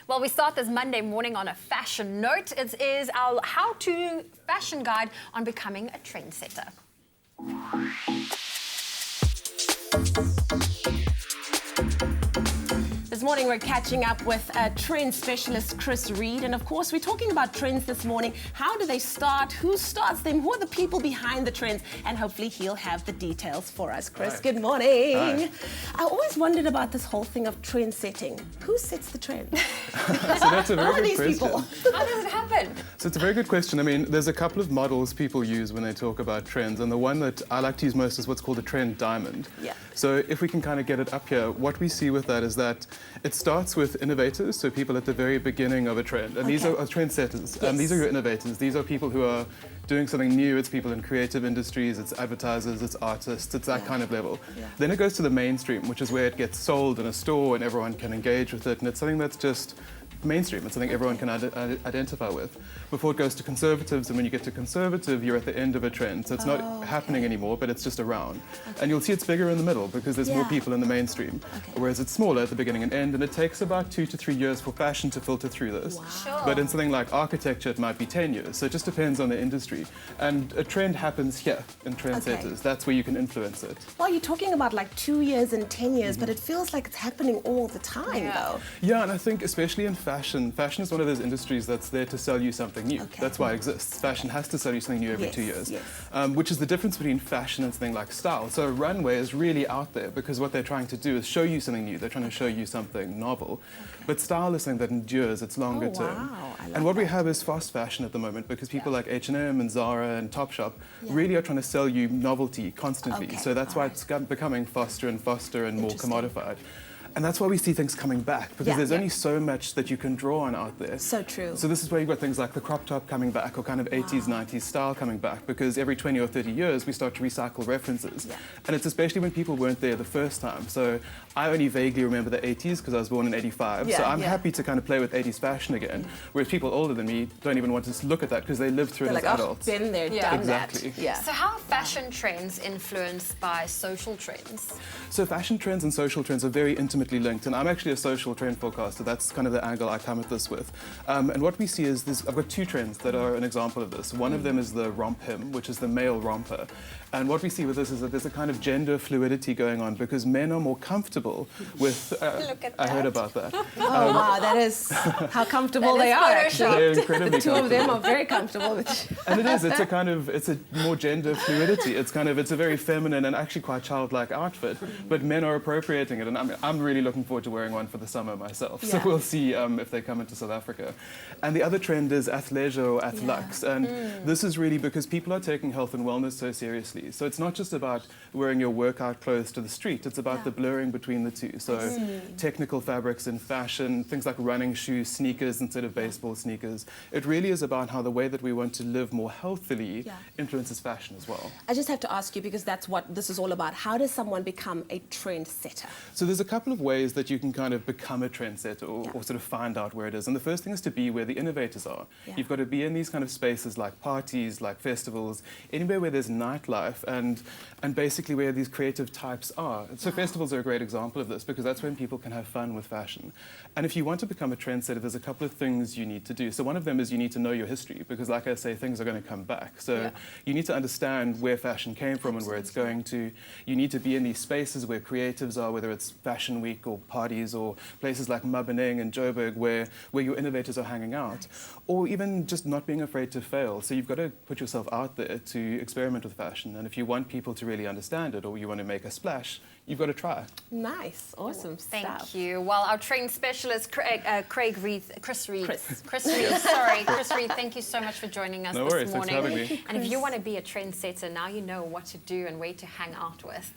Well, we start this Monday morning on a fashion note. It is our how-to fashion guide on becoming a trendsetter. This morning we're catching up with Trend Specialist Chris Reid, and of course we're talking about trends this morning. How do they start? Who starts them? Who are the people behind the trends? And hopefully he'll have the details for us. Chris, Hi. good morning. Hi. I always wondered about this whole thing of trend setting. Who sets the trend? So that's a Who very are good these question. people? How does it happen? So it's a very good question. I mean, there's a couple of models people use when they talk about trends, and the one that I like to use most is what's called a trend diamond. Yeah. So if we can kind of get it up here, what we see with that is that it starts with innovators, so people at the very beginning of a trend. And these are trendsetters. Yes. These are your innovators. These are people who are doing something new. It's people in creative industries, it's advertisers, it's artists, it's that kind of level. Yeah. Then it goes to the mainstream, which is where it gets sold in a store and everyone can engage with it. And it's something that's just mainstream. It's something everyone can identify with. Before it goes to conservatives, and when you get to conservative, you're at the end of a trend. So it's not happening anymore, but it's just around. And you'll see it's bigger in the middle because there's more people in the mainstream. Whereas it's smaller at the beginning and end, and it takes about 2 to 3 years for fashion to filter through this. Wow. Sure. But in something like architecture, it might be 10 years. So it just depends on the industry. And a trend happens here in trendsetters. That's where you can influence it. Well, you're talking about like 2 years and 10 years, but it feels like it's happening all the time, though. Yeah, and I think especially in fashion is one of those industries that's there to sell you something new. That's why it exists. Fashion has to sell you something new every 2 years, which is the difference between fashion and something like style. So a runway is really out there because what they're trying to do is show you something new. They're trying to show you something novel. But style is something that endures. It's longer term. Wow. I love And what we that. have is fast fashion at the moment because people like H&M and Zara and Topshop really are trying to sell you novelty constantly. So that's why it's becoming faster and faster and more commodified. And that's why we see things coming back, because there's only so much that you can draw on out there. So true. So this is where you've got things like the crop top coming back, or kind of 80s, 90s style coming back, because every 20 or 30 years we start to recycle references. And it's especially when people weren't there the first time. So I only vaguely remember the 80s because I was born in 85. So I'm happy to kind of play with 80s fashion again, whereas people older than me don't even want to look at that because they lived through it as adults. Been there, done Exactly. that. Yeah. So how are fashion trends influenced by social trends? So fashion trends and social trends are very intimately linked, and I'm actually a social trend forecaster. That's kind of the angle I come at this with. And what we see is I've got 2 trends that are an example of this. One of them is the romp him, which is the male romper. And what we see with this is that there's a kind of gender fluidity going on because men are more comfortable with... Look at I heard that. about that. Oh, wow, that is how comfortable That they is are, Photoshopped. actually. They're incredibly The 2 of them comfortable. are very comfortable with you. And it's a more gender fluidity. It's a very feminine and actually quite childlike outfit, but men are appropriating it. And I'm really looking forward to wearing one for the summer myself. So we'll see if they come into South Africa. And the other trend is athleisure or athlux. And this is really because people are taking health and wellness so seriously. So it's not just about wearing your workout clothes to the street. It's about the blurring between the two. So technical fabrics in fashion, things like running shoes, sneakers instead of baseball sneakers. It really is about how the way that we want to live more healthily influences fashion as well. I just have to ask you, because that's what this is all about. How does someone become a trendsetter? So there's a couple of ways that you can kind of become a trendsetter or sort of find out where it is. And the first thing is to be where the innovators are. You've got to be in these kind of spaces like parties, like festivals, anywhere where there's nightlife and basically where these creative types are. So festivals are a great example of this because that's when people can have fun with fashion. And if you want to become a trendsetter, there's a couple of things you need to do. So one of them is you need to know your history because, like I say, things are going to come back. So you need to understand where fashion came from and where it's going to. You need to be in these spaces where creatives are, whether it's Fashion Week or parties or places like Maboneng and Joburg where your innovators are hanging out. Or even just not being afraid to fail. So you've got to put yourself out there to experiment with fashion. And if you want people to really understand it or you want to make a splash, you've got to try. Nice, awesome stuff. Thank you. Well, our trend specialist, Chris Reid, sorry, Chris Reid, thank you so much for joining us No this worries, morning. thanks for having me. And if you want to be a trendsetter, now you know what to do and where to hang out with.